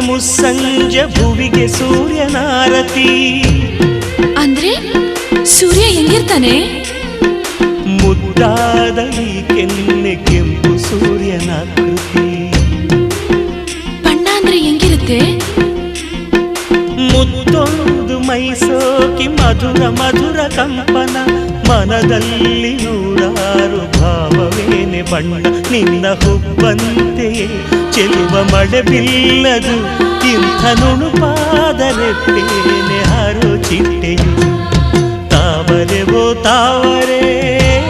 ಮುಸ್ಸಂಜೆ ಭುವಿಗೆ ಸೂರ್ಯನಾರತಿ. ಅಂದ್ರೆ ಸೂರ್ಯ ಹೆಂಗಿರ್ತಾನೆ? ಮುದ್ದಾದ ಈ ಕೆನ್ನೆ ಕೆಂಪು ಸೂರ್ಯನಾಕೃತಿ. ಬಣ್ಣ ಅಂದ್ರೆ ಹೆಂಗಿರುತ್ತೆ? ಮುತ್ತೊಂದು ಮೈಸೋಕಿ ಮಧುರ ಮಧುರ ಕಂಪನ. ಮನದಲ್ಲಿ ನೂರಾರು ಭಾವವೇನೆ ಬಣ್ಣ. ನಿನ್ನ ಹುಬ್ಬಂತೆಯೇ ಚೆಲುವ ಮಳೆ ಬಿಲ್ಲದು. ಇಂಥ ನುಣುಪಾದರೆಪ್ಪೇನೆ ಹಾರೋ ಚಿಟ್ಟೆಯು. ತಾವರೆ ಓ ತಾವರೆ